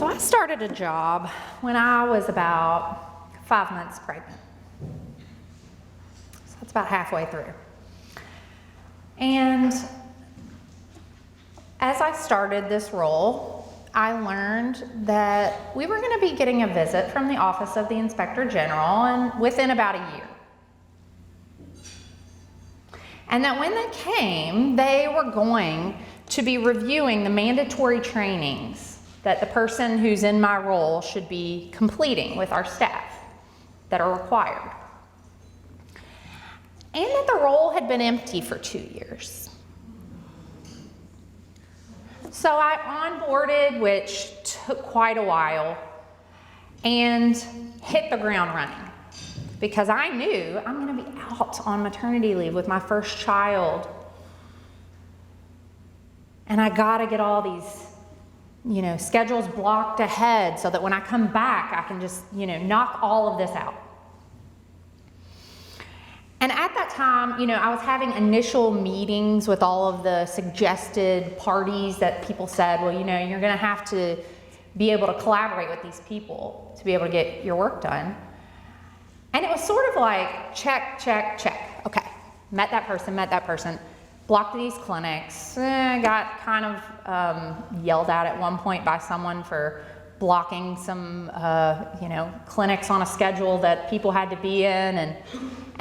So I started a job when I was about 5 months pregnant. So that's about halfway through. And as I started this role, I learned that we were going to be getting a visit from the Office of the Inspector General and within about a year. And that when they came, they were going to be reviewing the mandatory trainings that the person who's in my role should be completing with our staff that are required. And that the role had been empty for 2 years. So I onboarded, which took quite a while, and hit the ground running because I knew I'm going to be out on maternity leave with my first child. And I got to get all these schedules blocked ahead so that when I come back, I can just, knock all of this out. And at that time, I was having initial meetings with all of the suggested parties that people said, well, you're going to have to be able to collaborate with these people to be able to get your work done. And it was sort of like, check, check, check. Okay, met that person. Blocked these clinics, got kind of yelled at one point by someone for blocking some, clinics on a schedule that people had to be in.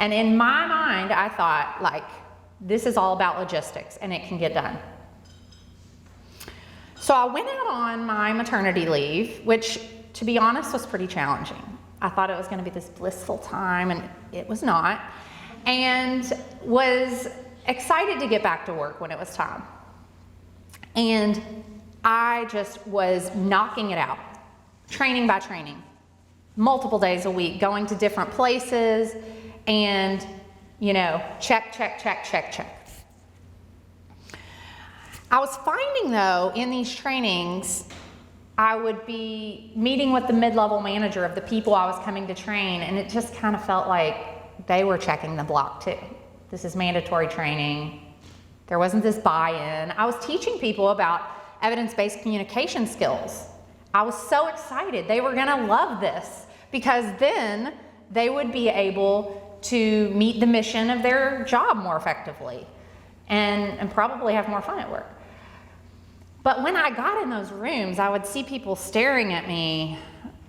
And in my mind, I thought, this is all about logistics and it can get done. So I went out on my maternity leave, which, to be honest, was pretty challenging. I thought it was going to be this blissful time, and it was not. And was excited to get back to work when it was time. And I just was knocking it out, training by training, multiple days a week, going to different places and, check, check, check, check, check. I was finding though, in these trainings, I would be meeting with the mid-level manager of the people I was coming to train, and it just kind of felt like they were checking the block too. This is mandatory training. There wasn't this buy-in. I was teaching people about evidence-based communication skills. I was so excited. They were gonna love this because then they would be able to meet the mission of their job more effectively and probably have more fun at work. But when I got in those rooms, I would see people staring at me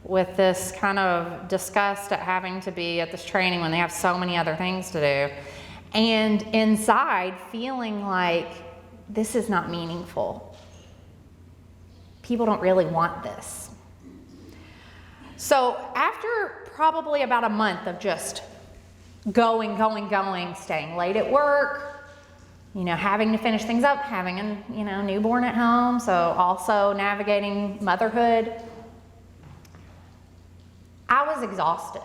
with this kind of disgust at having to be at this training when they have so many other things to do. And inside feeling like this is not meaningful. People don't really want this. So after probably about a month of just going, staying late at work, having to finish things up, having a newborn at home, so also navigating motherhood, I was exhausted.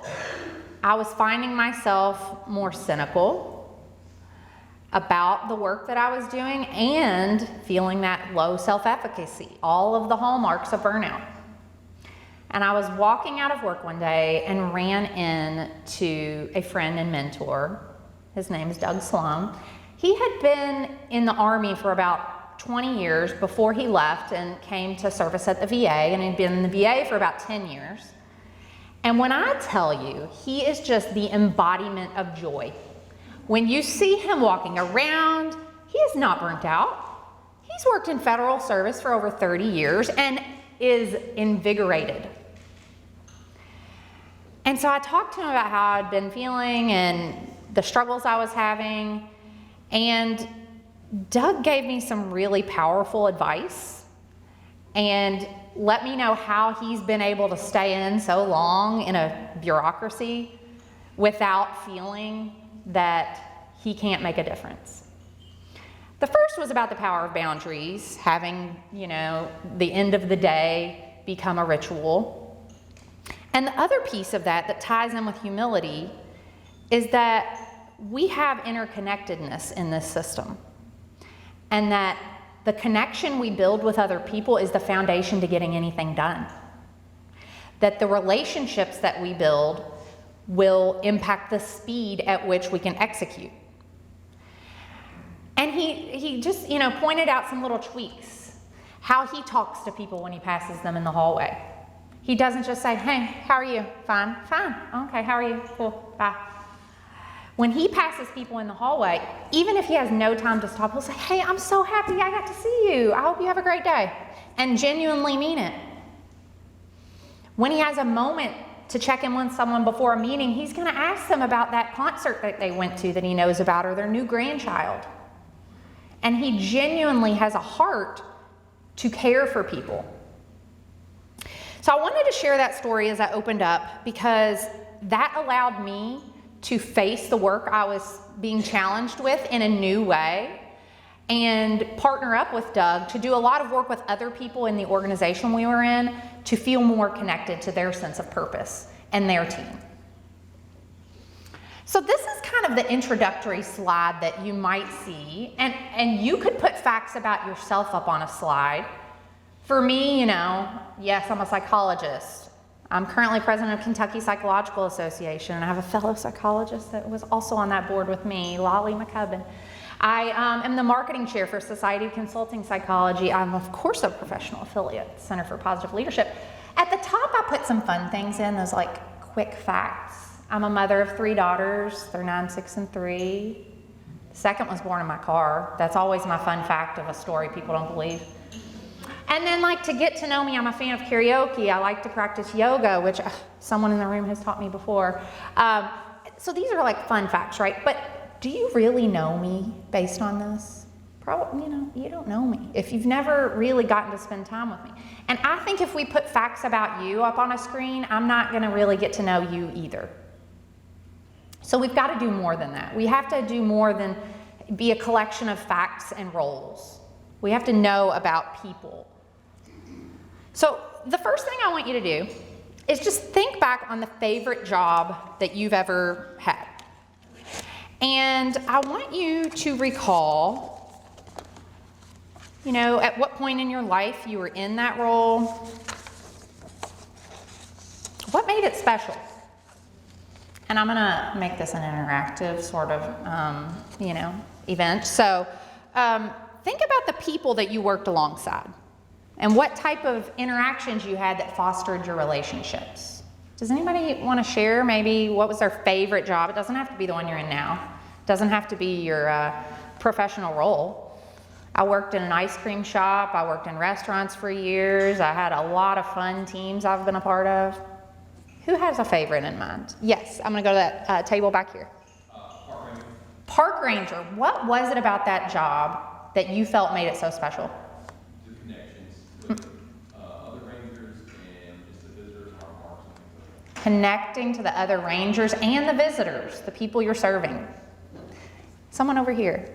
I was finding myself more cynical about the work that I was doing and feeling that low self-efficacy, all of the hallmarks of burnout. And I was walking out of work one day and ran into a friend and mentor. His name is Doug Sloan. He had been in the Army for about 20 years before he left and came to service at the VA, and he'd been in the VA for about 10 years. And when I tell you, he is just the embodiment of joy. When you see him walking around, he is not burnt out. He's worked in federal service for over 30 years and is invigorated. And so I talked to him about how I'd been feeling and the struggles I was having. And Doug gave me some really powerful advice and let me know how he's been able to stay in so long in a bureaucracy without feeling that he can't make a difference. The first was about the power of boundaries, having, the end of the day become a ritual. And the other piece of that ties in with humility is that we have interconnectedness in this system, and that the connection we build with other people is the foundation to getting anything done. That the relationships that we build will impact the speed at which we can execute. And he just, pointed out some little tweaks. how he talks to people when he passes them in the hallway. He doesn't just say, hey, how are you? Fine, fine. Okay, how are you? Cool, bye. When he passes people in the hallway, even if he has no time to stop, he'll say, hey, I'm so happy I got to see you. I hope you have a great day. And genuinely mean it. When he has a moment to check in with someone before a meeting, he's going to ask them about that concert that they went to that he knows about, or their new grandchild. And he genuinely has a heart to care for people. So I wanted to share that story as I opened up, because that allowed me to face the work I was being challenged with in a new way, and partner up with Doug to do a lot of work with other people in the organization we were in to feel more connected to their sense of purpose and their team. So this is kind of the introductory slide that you might see, and you could put facts about yourself up on a slide. For me, yes, I'm a psychologist. I'm currently president of Kentucky Psychological Association, and I have a fellow psychologist that was also on that board with me, Lolly McCubbin. I am the marketing chair for Society of Consulting Psychology. I'm, of course, a professional affiliate, Center for Positive Leadership. At the top, I put some fun things in, those like quick facts. I'm a mother of 3 daughters. They're 9, 6, and 3. The second was born in my car. That's always my fun fact of a story people don't believe. And then, like, to get to know me, I'm a fan of karaoke. I like to practice yoga, which someone in the room has taught me before. So these are like fun facts, right? But do you really know me based on this? Probably, you don't know me if you've never really gotten to spend time with me. And I think if we put facts about you up on a screen, I'm not going to really get to know you either. So we've got to do more than that. We have to do more than be a collection of facts and roles. We have to know about people. So the first thing I want you to do is just think back on the favorite job that you've ever had. And I want you to recall, at what point in your life you were in that role. What made it special? And I'm going to make this an interactive sort of, event. So think about the people that you worked alongside and what type of interactions you had that fostered your relationships. Does anybody want to share maybe what was their favorite job? It doesn't have to be the one you're in now. It doesn't have to be your professional role. I worked in an ice cream shop. I worked in restaurants for years. I had a lot of fun teams I've been a part of. Who has a favorite in mind? Yes, I'm going to go to that table back here. Park ranger. Park ranger. What was it about that job that you felt made it so special? The connections with other rangers and just the visitors in our parks and things like that. Connecting to the other rangers and the visitors, the people you're serving. Someone over here.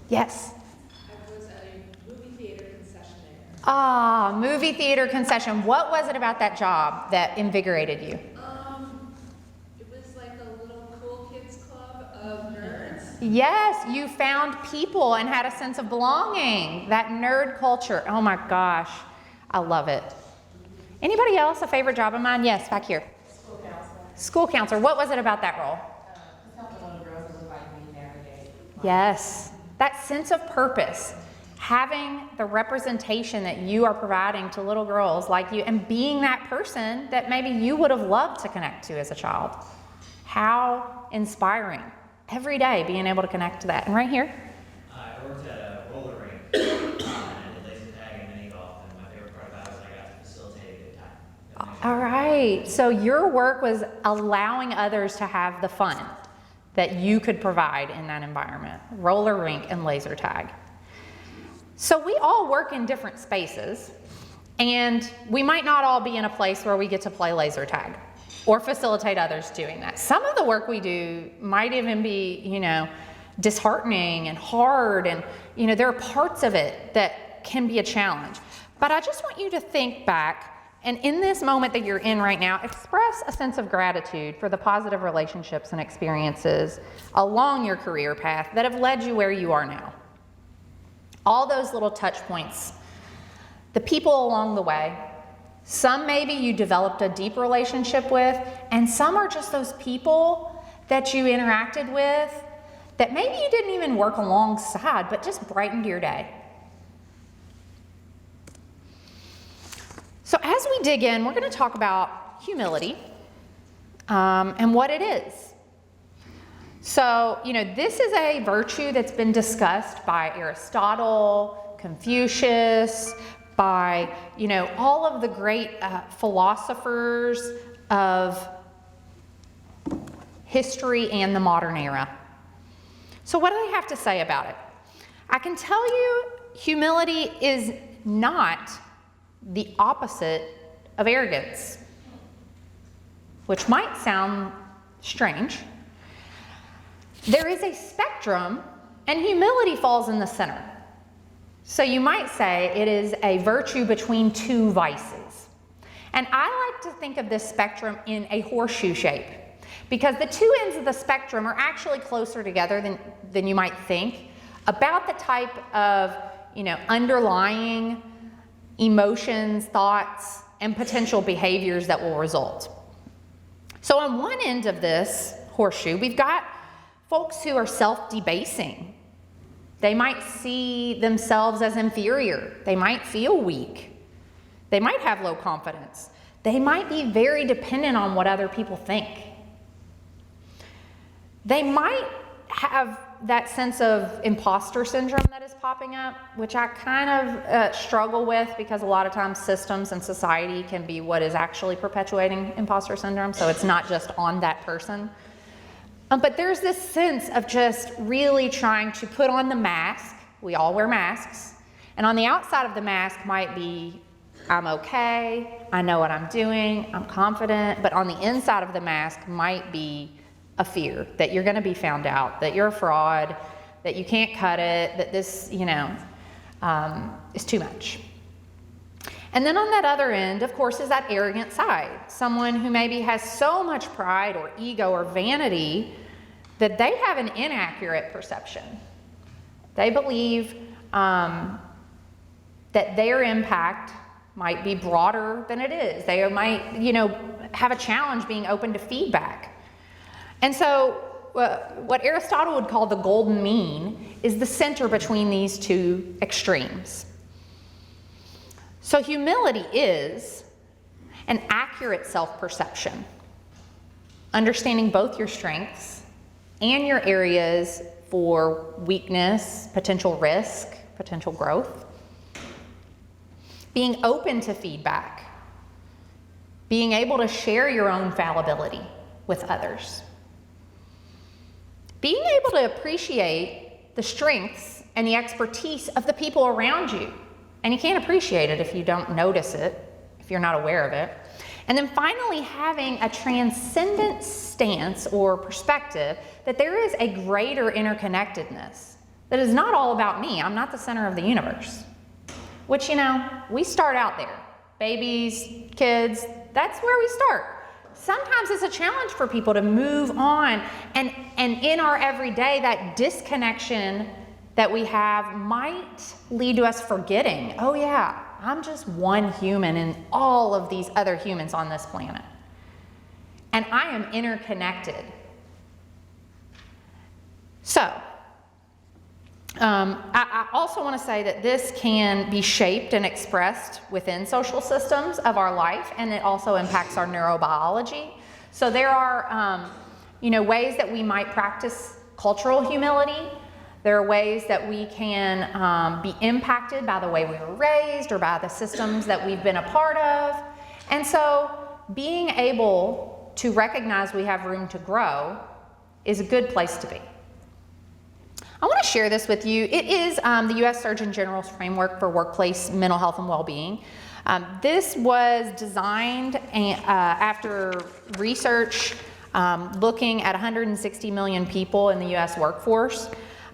Yes. I was at a movie theater concessionaire. Ah, movie theater concession. What was it about that job that invigorated you? It was like a little cool kids club of nerds. Yes, you found people and had a sense of belonging. That nerd culture. Oh my gosh, I love it. Anybody else a favorite job of mine? Yes, back here. School counselor. School counselor. What was it about that role? Just helping little girls who look like me navigate. Yes, that sense of purpose. Having the representation that you are providing to little girls like you and being that person that maybe you would have loved to connect to as a child. How inspiring. Every day being able to connect to that. And right here. I worked at a roller rink and I did laser tag and mini golf, and my favorite part about it was I got to facilitate a good time. All right. So your work was allowing others to have the fun that you could provide in that environment. Roller rink and laser tag. So we all work in different spaces, and we might not all be in a place where we get to play laser tag or facilitate others doing that. Some of the work we do might even be, disheartening and hard, and, there are parts of it that can be a challenge. But I just want you to think back, and in this moment that you're in right now, express a sense of gratitude for the positive relationships and experiences along your career path that have led you where you are now. All those little touch points, the people along the way. Some maybe you developed a deep relationship with, and some are just those people that you interacted with that maybe you didn't even work alongside, but just brightened your day. So as we dig in, we're going to talk about humility and what it is. So, this is a virtue that's been discussed by Aristotle, Confucius, by, all of the great philosophers of history and the modern era. So what do they have to say about it? I can tell you humility is not the opposite of arrogance, which might sound strange. There is a spectrum, and humility falls in the center. So you might say it is a virtue between two vices. And I like to think of this spectrum in a horseshoe shape, because the two ends of the spectrum are actually closer together than you might think about the type of, underlying emotions, thoughts, and potential behaviors that will result. So on one end of this horseshoe, we've got folks who are self-debasing. They might see themselves as inferior. They might feel weak. They might have low confidence. They might be very dependent on what other people think. They might have that sense of imposter syndrome that is popping up, which I kind of struggle with, because a lot of times systems and society can be what is actually perpetuating imposter syndrome, so it's not just on that person. But there's this sense of just really trying to put on the mask. We all wear masks. And on the outside of the mask might be, I'm okay, I know what I'm doing, I'm confident. But on the inside of the mask might be a fear that you're going to be found out, that you're a fraud, that you can't cut it, that this, is too much. And then on that other end, of course, is that arrogant side. Someone who maybe has so much pride or ego or vanity that they have an inaccurate perception. They believe that their impact might be broader than it is. They might, have a challenge being open to feedback. And so what Aristotle would call the golden mean is the center between these two extremes. So humility is an accurate self-perception, understanding both your strengths and your areas for weakness, potential risk, potential growth. Being open to feedback. Being able to share your own fallibility with others. Being able to appreciate the strengths and the expertise of the people around you. And you can't appreciate it if you don't notice it, if you're not aware of it. And then finally, having a transcendent stance or perspective that there is a greater interconnectedness, that is not all about me. I'm not the center of the universe. Which, we start out there. Babies, kids, that's where we start. Sometimes it's a challenge for people to move on, and in our everyday, that disconnection that we have might lead to us forgetting, oh yeah, I'm just one human in all of these other humans on this planet. And I am interconnected. So, I also want to say that this can be shaped and expressed within social systems of our life, and it also impacts our neurobiology. So there are, ways that we might practice cultural humility. There are ways that we can be impacted by the way we were raised or by the systems that we've been a part of. And so being able to recognize we have room to grow is a good place to be. I want to share this with you. It is the U.S. Surgeon General's framework for workplace mental health and well-being. This was designed after research looking at 160 million people in the U.S. workforce.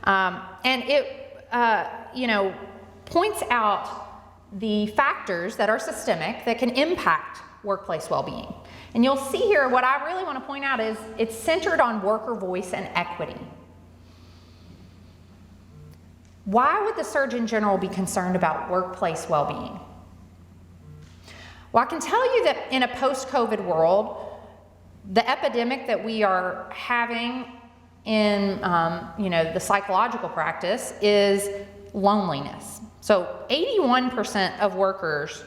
And it, points out the factors that are systemic that can impact workplace well-being. And you'll see here what I really want to point out is it's centered on worker voice and equity. Why would the Surgeon General be concerned about workplace well-being? Well, I can tell you that in a post-COVID world, the epidemic that we are having in the psychological practice is loneliness. So 81% of workers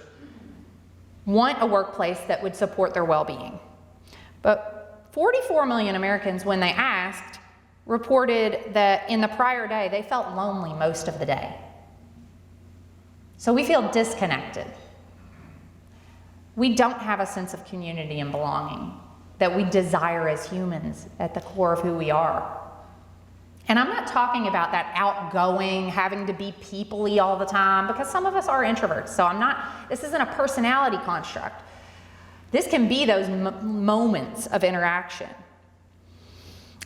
want a workplace that would support their well-being. But 44 million Americans, when they asked, reported that in the prior day, they felt lonely most of the day. So we feel disconnected. We don't have a sense of community and belonging that we desire as humans at the core of who we are. And I'm not talking about that outgoing, having to be people-y all the time, because some of us are introverts. So this isn't a personality construct. This can be those moments of interaction.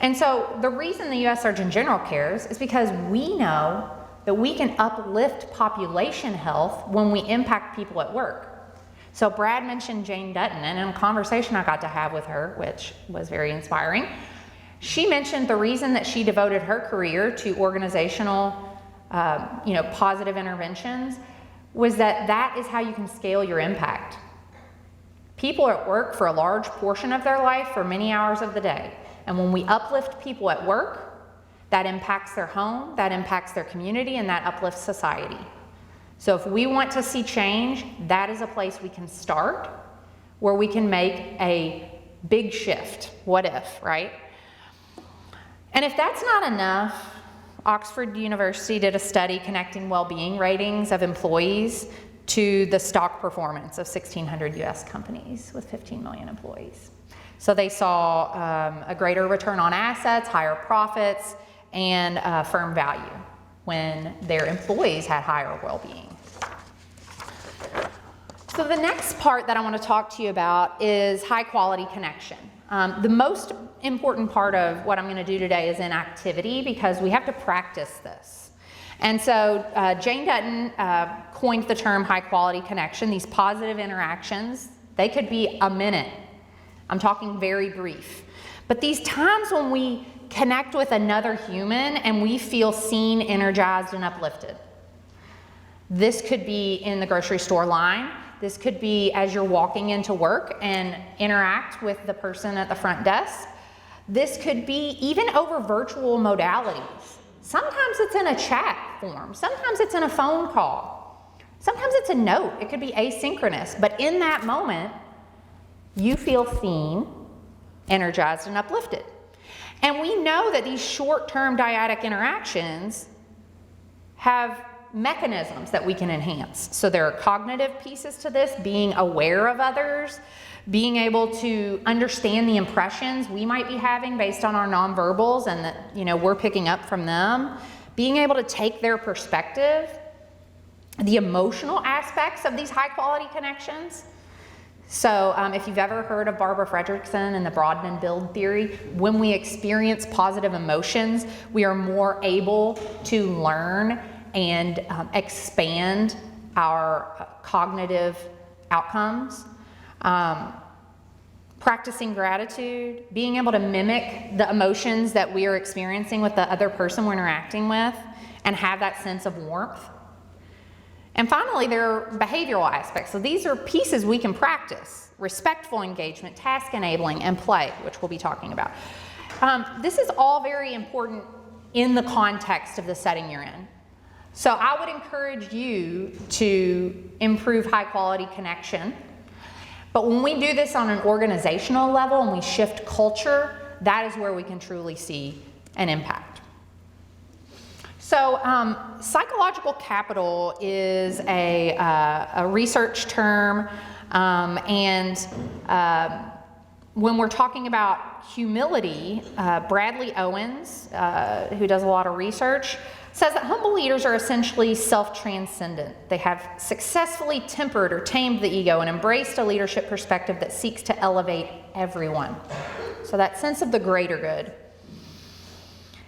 And so the reason the U.S. Surgeon General cares is because we know that we can uplift population health when we impact people at work. So Brad mentioned Jane Dutton, and in a conversation I got to have with her, which was very inspiring, she mentioned the reason that she devoted her career to organizational, positive interventions was that is how you can scale your impact. People are at work for a large portion of their life for many hours of the day. And when we uplift people at work, that impacts their home, that impacts their community, and that uplifts society. So if we want to see change, that is a place we can start where we can make a big shift. What if, right? And if that's not enough, Oxford University did a study connecting well-being ratings of employees to the stock performance of 1,600 US companies with 15 million employees. So they saw a greater return on assets, higher profits, and firm value when their employees had higher well-being. So the next part that I want to talk to you about is high-quality connection. The most important part of what I'm going to do today is in activity, because we have to practice this. And so Jane Dutton coined the term high-quality connection. These positive interactions, they could be a minute. I'm talking very brief. But these times when we connect with another human and we feel seen, energized, and uplifted. This could be in the grocery store line. This could be as you're walking into work and interact with the person at the front desk. This could be even over virtual modalities. Sometimes it's in a chat form. Sometimes it's in a phone call. Sometimes it's a note. It could be asynchronous. But in that moment, you feel seen, energized, and uplifted. And we know that these short-term dyadic interactions have mechanisms that we can enhance. So there are cognitive pieces to this, being aware of others, being able to understand the impressions we might be having based on our nonverbals and that, we're picking up from them, being able to take their perspective, the emotional aspects of these high-quality connections. So if you've ever heard of Barbara Fredrickson and the Broaden and Build theory, when we experience positive emotions, we are more able to learn and expand our cognitive outcomes. Practicing gratitude, being able to mimic the emotions that we are experiencing with the other person we're interacting with and have that sense of warmth. And finally, there are behavioral aspects. So these are pieces we can practice: respectful engagement, task enabling, and play, which we'll be talking about. This is all very important in the context of the setting you're in. So I would encourage you to improve high quality connection. But when we do this on an organizational level and we shift culture, that is where we can truly see an impact. So psychological capital is a research term, and when we're talking about humility, Bradley Owens, who does a lot of research, says that humble leaders are essentially self-transcendent. They have successfully tempered or tamed the ego and embraced a leadership perspective that seeks to elevate everyone. So that sense of the greater good.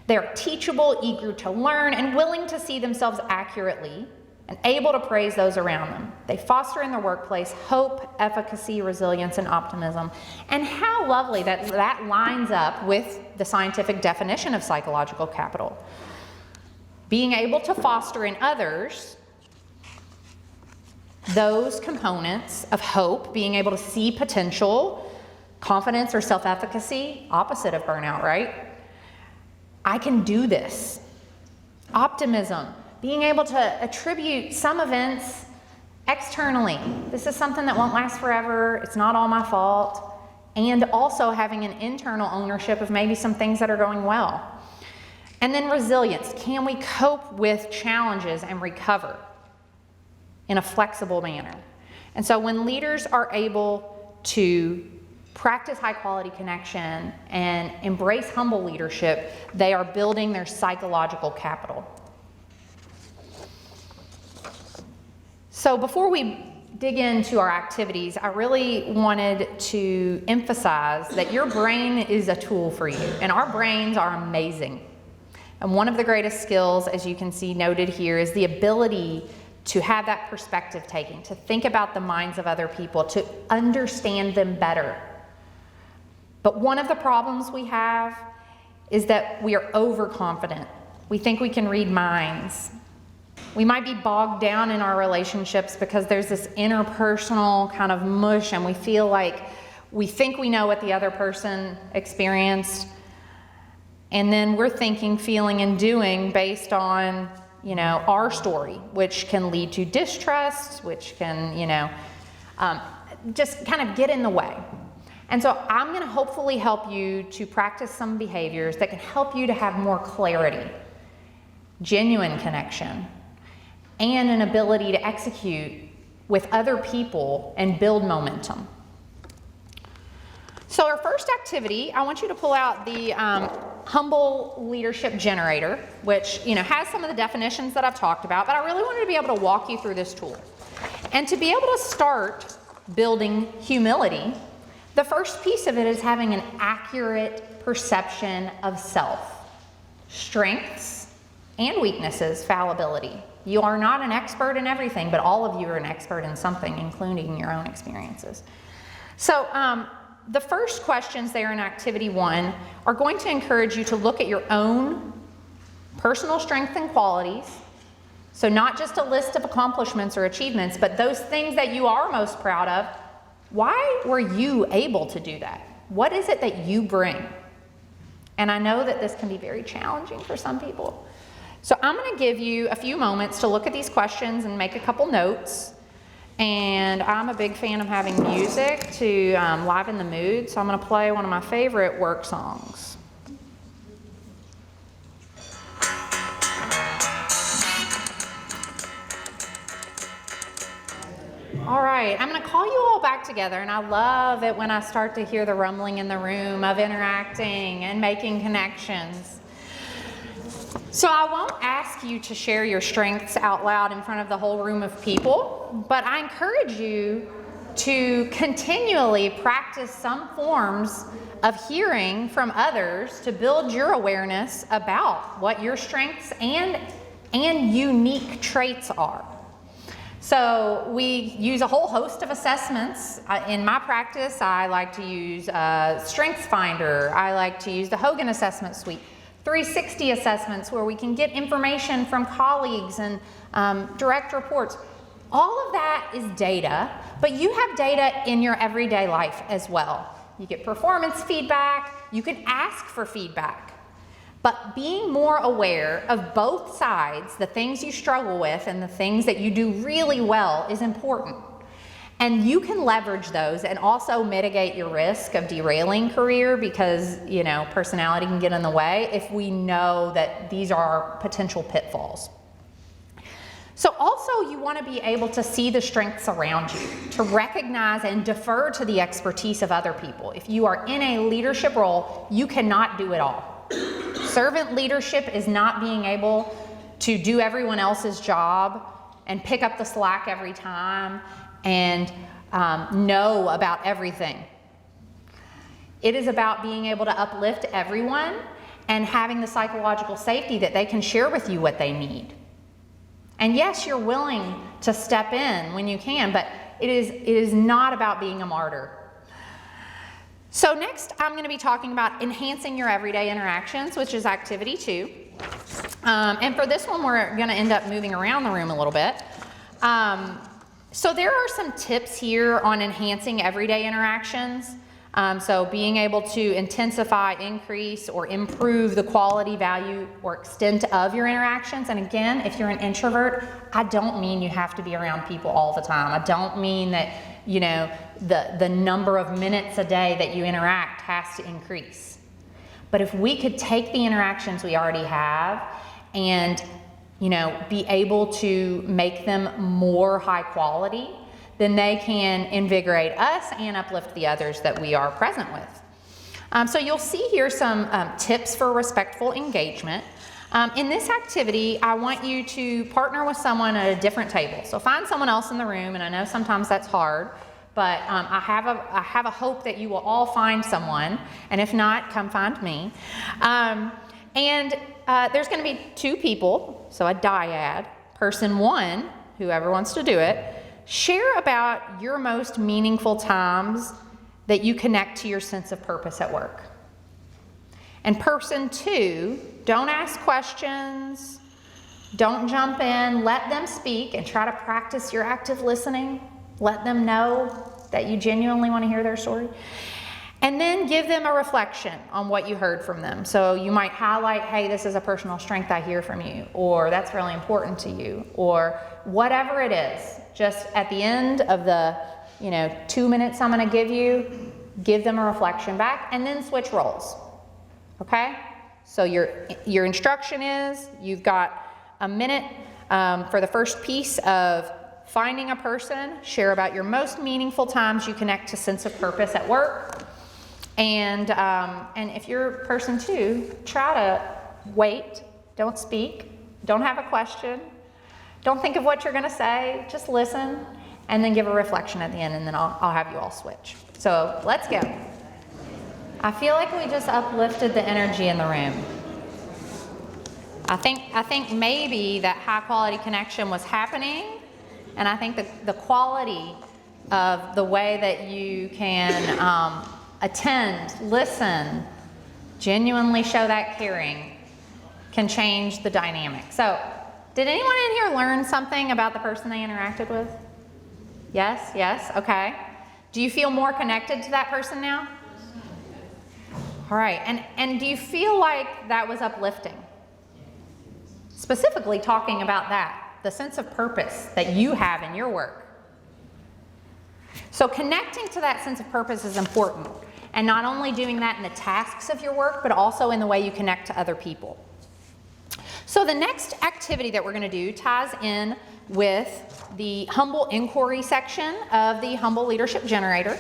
They're teachable, eager to learn, and willing to see themselves accurately and able to praise those around them. They foster in their workplace hope, efficacy, resilience, and optimism. And how lovely that that lines up with the scientific definition of psychological capital. Being able to foster in others those components of hope, being able to see potential, confidence or self-efficacy, opposite of burnout, right? I can do this. Optimism, being able to attribute some events Externally, this is something that won't last forever. It's not all my fault. And also having an internal ownership of maybe some things that are going well. And then resilience. Can we cope with challenges and recover in a flexible manner? And so when leaders are able to practice high quality connection and embrace humble leadership, they are building their psychological capital. So before we dig into our activities, I really wanted to emphasize that your brain is a tool for you, and our brains are amazing. And one of the greatest skills, as you can see noted here, is the ability to have that perspective taking, to think about the minds of other people, to understand them better. But one of the problems we have is that we are overconfident. We think we can read minds. We might be bogged down in our relationships because there's this interpersonal kind of mush, and we feel like we think we know what the other person experienced, and then we're thinking, feeling, and doing based on, our story, which can lead to distrust, which can, just kind of get in the way. And so I'm going to hopefully help you to practice some behaviors that can help you to have more clarity, genuine connection, and an ability to execute with other people and build momentum. So our first activity, I want you to pull out the humble leadership generator, which has some of the definitions that I've talked about, but I really wanted to be able to walk you through this tool. And to be able to start building humility, the first piece of it is having an accurate perception of self, strengths and weaknesses, fallibility. You are not an expert in everything, but all of you are an expert in something, including your own experiences. So the first questions there in activity 1 are going to encourage you to look at your own personal strengths and qualities. So not just a list of accomplishments or achievements, but those things that you are most proud of. Why were you able to do that? What is it that you bring? And I know that this can be very challenging for some people. So I'm going to give you a few moments to look at these questions and make a couple notes. And I'm a big fan of having music to liven the mood, so I'm going to play one of my favorite work songs. All right, I'm going to call you all back together, and I love it when I start to hear the rumbling in the room of interacting and making connections. So I won't ask you to share your strengths out loud in front of the whole room of people, but I encourage you to continually practice some forms of hearing from others to build your awareness about what your strengths and unique traits are. So we use a whole host of assessments. In my practice, I like to use Strengths Finder. I like to use the Hogan Assessment Suite. 360 assessments where we can get information from colleagues and direct reports. All of that is data, but you have data in your everyday life as well. You get performance feedback, you can ask for feedback. But being more aware of both sides, the things you struggle with and the things that you do really well, is important. And you can leverage those and also mitigate your risk of derailing career because, personality can get in the way if we know that these are potential pitfalls. So also you want to be able to see the strengths around you, to recognize and defer to the expertise of other people. If you are in a leadership role, you cannot do it all. Servant leadership is not being able to do everyone else's job and pick up the slack every time and know about everything. It is about being able to uplift everyone and having the psychological safety that they can share with you what they need. And yes, you're willing to step in when you can, but it is not about being a martyr. So next, I'm going to be talking about enhancing your everyday interactions, which is activity 2. And for this one, we're going to end up moving around the room a little bit. So there are some tips here on enhancing everyday interactions. So being able to intensify, increase, or improve the quality, value, or extent of your interactions. And again, if you're an introvert, I don't mean you have to be around people all the time. I don't mean that, you know, the number of minutes a day that you interact has to increase. But if we could take the interactions we already have and, you know, be able to make them more high quality, then they can invigorate us and uplift the others that we are present with. So you'll see here some tips for respectful engagement. In this activity, I want you to partner with someone at a different table. So find someone else in the room, and I know sometimes that's hard, but I have a hope that you will all find someone, and if not, come find me. There's going to be two people, so a dyad. Person one, whoever wants to do it, share about your most meaningful times that you connect to your sense of purpose at work. And person two, don't ask questions, don't jump in, let them speak and try to practice your active listening. Let them know that you genuinely want to hear their story. And then give them a reflection on what you heard from them. So you might highlight, hey, this is a personal strength I hear from you, or that's really important to you, or whatever it is. Just at the end of the 2 minutes I'm going to give them a reflection back, and then switch roles. Okay? So your instruction is you've got a minute for the first piece of finding a person, share about your most meaningful times you connect to sense of purpose at work. And if you're person two, try to wait, don't speak, don't have a question, don't think of what you're going to say, just listen, and then give a reflection at the end, and then I'll have you all switch. So let's go. I feel like we just uplifted the energy in the room. I think maybe that high quality connection was happening, and I think the quality of the way that you can attend, listen, genuinely show that caring can change the dynamic. So, did anyone in here learn something about the person they interacted with? Yes, okay. Do you feel more connected to that person now? All right, and do you feel like that was uplifting? Specifically talking about that, the sense of purpose that you have in your work. So connecting to that sense of purpose is important, and not only doing that in the tasks of your work, but also in the way you connect to other people. So the next activity that we're going to do ties in with the humble inquiry section of the Humble Leadership Generator.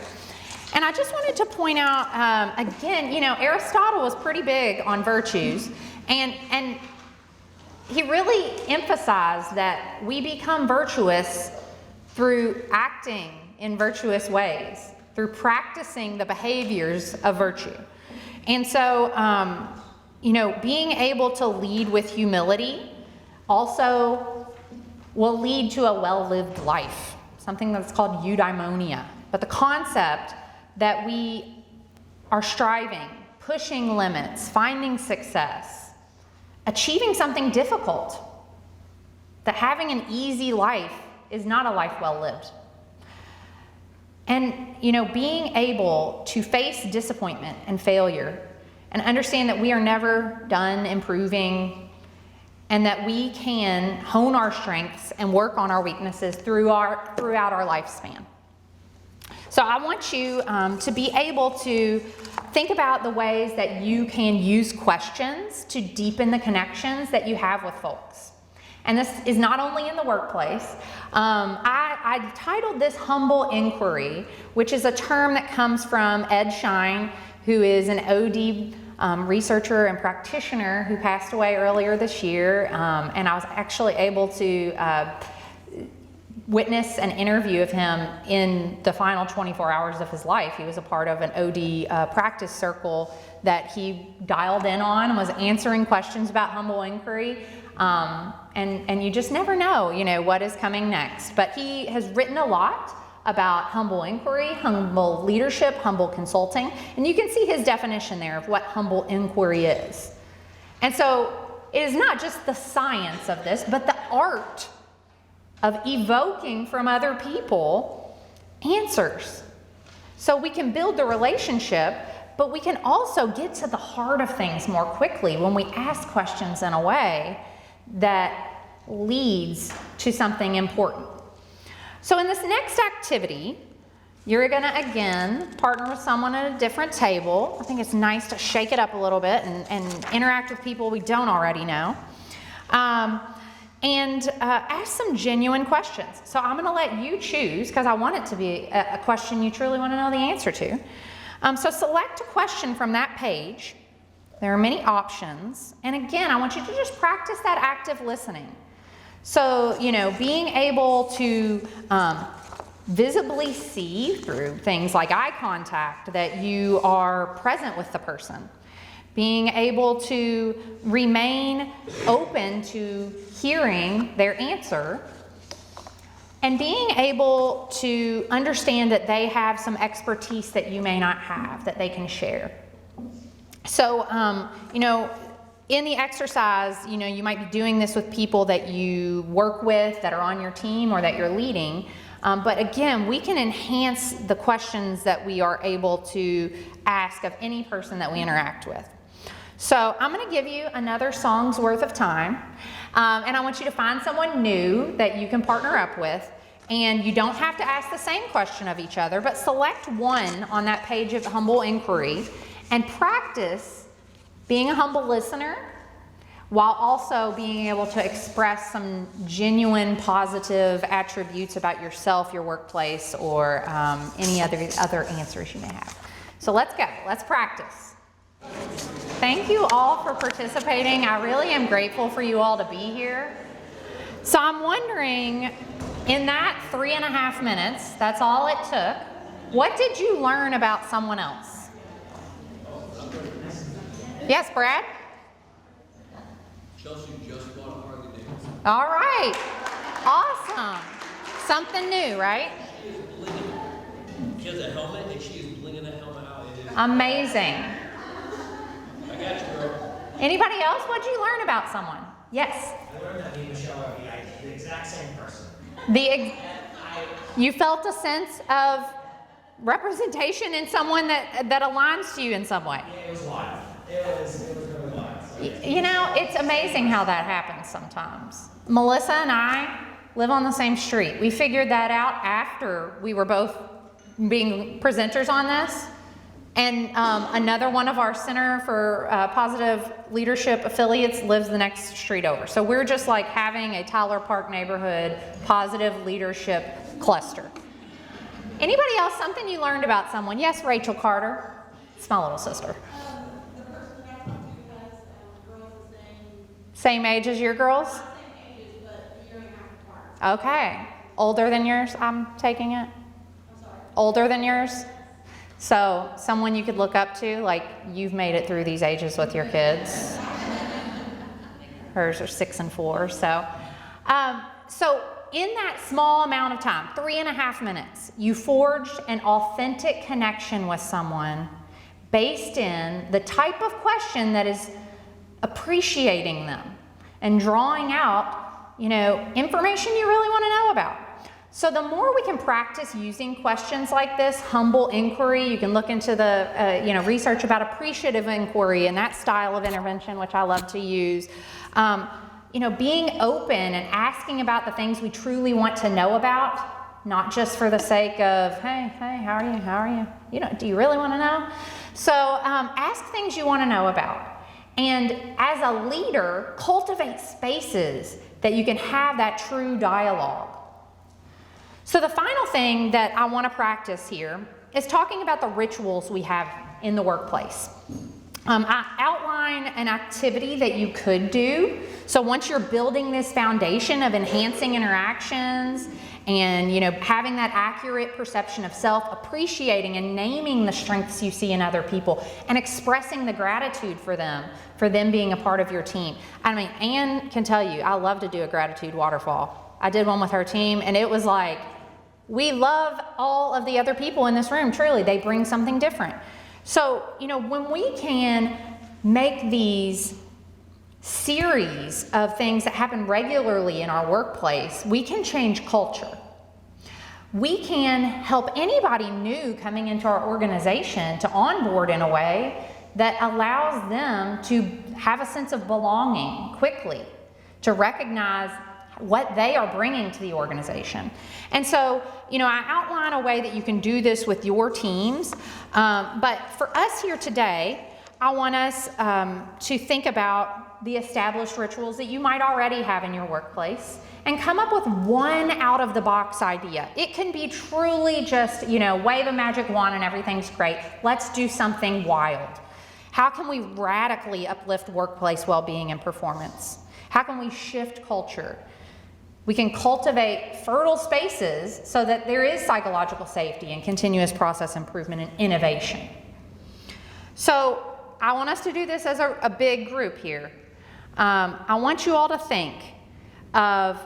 And I just wanted to point out, again, Aristotle was pretty big on virtues, and he really emphasized that we become virtuous through acting in virtuous ways, through practicing the behaviors of virtue. And so, being able to lead with humility also will lead to a well-lived life, something that's called eudaimonia. But the concept that we are striving, pushing limits, finding success, achieving something difficult, that having an easy life is not a life well lived. And, being able to face disappointment and failure and understand that we are never done improving and that we can hone our strengths and work on our weaknesses throughout our lifespan. So I want you to be able to think about the ways that you can use questions to deepen the connections that you have with folks. And this is not only in the workplace. I titled this Humble Inquiry, which is a term that comes from Ed Schein, who is an OD researcher and practitioner who passed away earlier this year. And I was actually able to witness an interview of him in the final 24 hours of his life. He was a part of an OD practice circle that he dialed in on and was answering questions about humble inquiry. And you just never know, what is coming next. But he has written a lot about humble inquiry, humble leadership, humble consulting. And you can see his definition there of what humble inquiry is. And so it is not just the science of this, but the art of evoking from other people answers. So we can build the relationship, but we can also get to the heart of things more quickly when we ask questions in a way that leads to something important. So in this next activity, you're gonna again partner with someone at a different table. I think it's nice to shake it up a little bit and interact with people we don't already know. Ask some genuine questions. So I'm gonna let you choose, because I want it to be a question you truly wanna know the answer to. So select a question from that page. There are many options. And again, I want you to just practice that active listening. So, being able to visibly see through things like eye contact that you are present with the person. Being able to remain open to hearing their answer, and being able to understand that they have some expertise that you may not have that they can share. So, in the exercise, you might be doing this with people that you work with, that are on your team, or that you're leading. But again, we can enhance the questions that we are able to ask of any person that we interact with. So I'm going to give you another song's worth of time, and I want you to find someone new that you can partner up with, and you don't have to ask the same question of each other, but select one on that page of humble inquiry and practice being a humble listener while also being able to express some genuine positive attributes about yourself, your workplace, or any other answers you may have. So let's go. Let's practice. Thank you all for participating. I really am grateful for you all to be here. So I'm wondering, in that 3.5 minutes, that's all it took, what did you learn about someone else? Yes, Brad? Chelsea just bought a Harley Davidson. All right. Awesome. Something new, right? She has a helmet and she is blinging that helmet out. It is Amazing. I got you, girl. Anybody else? What'd you learn about someone? Yes. I learned that me and Michelle are the exact same person. You felt a sense of representation in someone that aligns to you in some way. Yeah, it was wild. It was really wild. So It's amazing how that happens sometimes. Melissa and I live on the same street. We figured that out after we were both being presenters on this. And another one of our Center for Positive Leadership affiliates lives the next street over. So we're just like having a Tyler Park neighborhood positive leadership cluster. Anybody else, something you learned about someone? Yes, Rachel Carter. It's my little sister. The person that I talked to has girls the Same age as your girls? same ages, but a year and a half apart. Okay. Older than yours, I'm taking it? I'm sorry. Older than yours? So someone you could look up to, like you've made it through these ages with your kids. Hers are 6 and 4. So in that small amount of time, 3.5 minutes, you forged an authentic connection with someone based in the type of question that is appreciating them and drawing out, information you really want to know about. So the more we can practice using questions like this, humble inquiry, you can look into the research about appreciative inquiry and that style of intervention, which I love to use. Being open and asking about the things we truly want to know about, not just for the sake of, hey, how are you? Do you really want to know? So ask things you want to know about. And as a leader, cultivate spaces that you can have that true dialogue. So the final thing that I want to practice here is talking about the rituals we have in the workplace. I outline an activity that you could do. So once you're building this foundation of enhancing interactions and having that accurate perception of self, appreciating and naming the strengths you see in other people, and expressing the gratitude for them being a part of your team. I mean, Anne can tell you, I love to do a gratitude waterfall. I did one with her team, and it was like, we love all of the other people in this room, truly. They bring something different. So, when we can make these series of things that happen regularly in our workplace, we can change culture. we can help anybody new coming into our organization to onboard in a way that allows them to have a sense of belonging quickly, to recognize what they are bringing to the organization. And so, you know, I outline a way that you can do this with your teams, but for us here today, I want us to think about the established rituals that you might already have in your workplace and come up with one out-of-the-box idea. It can be truly just, you know, wave a magic wand and everything's great. Let's do something wild. How can we radically uplift workplace well-being and performance? How can we shift culture? We can cultivate fertile spaces so that there is psychological safety and continuous process improvement and innovation. So I want us to do this as a big group here. I want you all to think of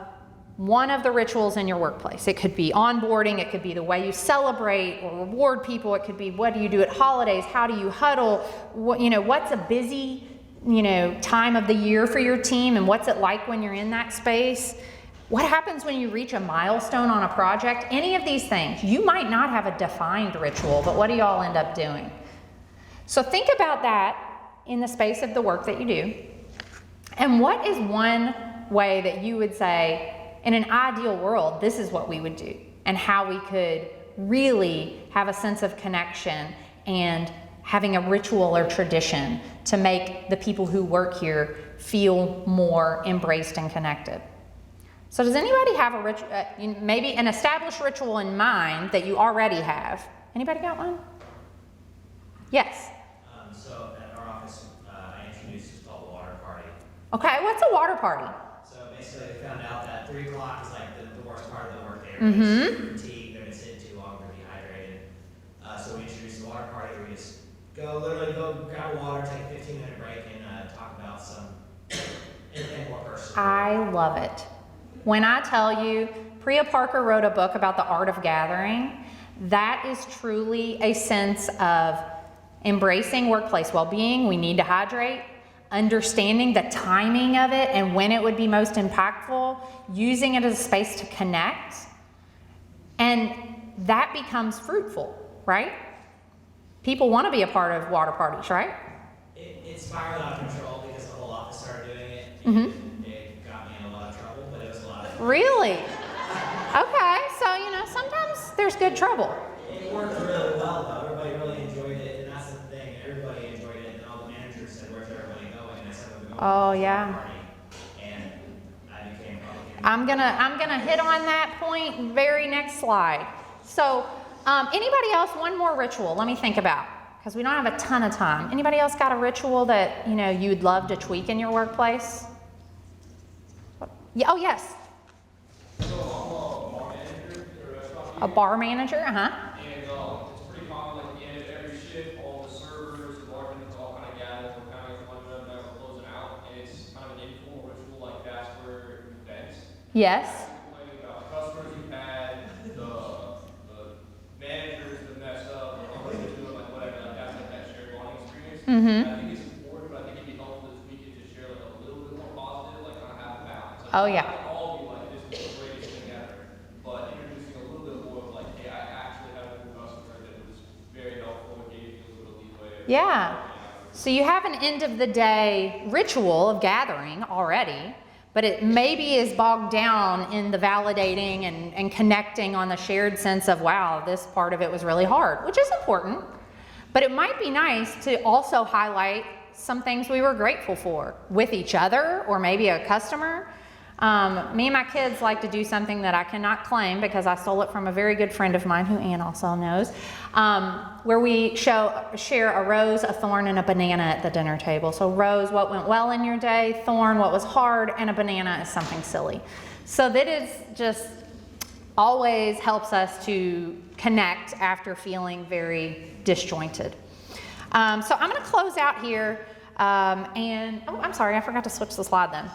one of the rituals in your workplace. It could be onboarding, it could be the way you celebrate or reward people, it could be what do you do at holidays, how do you huddle, what, you know, what's a busy, you know, time of the year for your team and what's it like when you're in that space? What happens when you reach a milestone on a project? Any of these things. You might not have a defined ritual, but what do y'all end up doing? So think about that in the space of the work that you do. And what is one way that you would say, in an ideal world, this is what we would do, and how we could really have a sense of connection and having a ritual or tradition to make the people who work here feel more embraced and connected? So does anybody have a maybe an established ritual in mind that you already have? Anybody got one? Yes. So at our office, I introduced what's called a water party. Okay, what's a water party? So basically, we found out that 3 o'clock is like the worst part of the workday. Mm-hmm. Everybody's super fatigued, they've been sitting too long, they're dehydrated. So we introduced the water party where we just literally go grab water, take a 15-minute break, and talk about anything more personal. I love it. When I tell you, Priya Parker wrote a book about the art of gathering, that is truly a sense of embracing workplace well-being. We need to hydrate, understanding the timing of it and when it would be most impactful, using it as a space to connect, and that becomes fruitful, right? People want to be a part of water parties, right? It spiraled out of control because the whole office started doing it. Mm-hmm. It got me in a lot of trouble, but it was a lot of fun. Really? Okay, so you know, sometimes there's good trouble. It worked really well though. Everybody really enjoyed it, and that's the thing. Everybody enjoyed it, and all the managers said, "Where's everybody going?" And I said, "We're going Oh, to the yeah. party." And I became public. I'm gonna hit on that point very next slide. So, anybody else? One more ritual. Let me think about, because we don't have a ton of time. Anybody else got a ritual that you know you'd love to tweak in your workplace? Yeah. Oh yes. So I'm a bar manager at a restaurant. A bar manager. And it's pretty common, like at the end of every shift, all the servers, the bartenders all kind of gather, we're kind of one of them, we're closing out, and it's kind of an informal ritual like that's where you vent. Yes. Complaining about customers you've had, the managers that messed up, or what they're doing, like whatever, like that's like that shared bonding experience. Mm-hmm. I think it's important, but I think it'd be helpful to tweak it to share like a little bit more positive, like kind of have a balance. Like, Oh, yeah. not all be like this is the greatest thing ever, but introducing a little bit more of like, hey, I actually had a cool customer that was very helpful and gave you a little leeway. Yeah. So you have an end of the day ritual of gathering already, but it maybe is bogged down in the validating and connecting on the shared sense of, wow, this part of it was really hard, which is important. But it might be nice to also highlight some things we were grateful for with each other or maybe a customer. Me and my kids like to do something that I cannot claim because I stole it from a very good friend of mine who Ann also knows, where we share a rose, a thorn, and a banana at the dinner table. So rose, what went well in your day, thorn, what was hard, and a banana is something silly. So that is just always helps us to connect after feeling very disjointed. So I'm going to close out here and, oh, I'm sorry, I forgot to switch the slide then.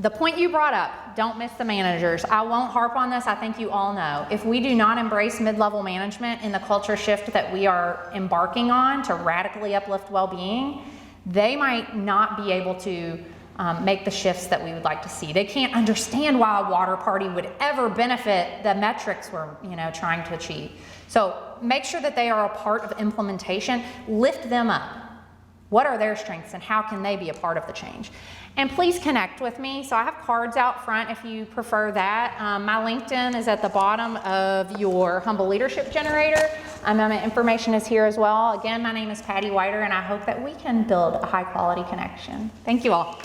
The point you brought up, don't miss the managers. I won't harp on this, I think you all know. If we do not embrace mid-level management in the culture shift that we are embarking on to radically uplift well-being, they might not be able to make the shifts that we would like to see. They can't understand why a water party would ever benefit the metrics we're, trying to achieve. So make sure that they are a part of implementation. Lift them up. What are their strengths and how can they be a part of the change? And please connect with me. So I have cards out front if you prefer that. My LinkedIn is at the bottom of your Humble Leadership Generator. My information is here as well. Again, my name is Patti Weiter, and I hope that we can build a high quality connection. Thank you all.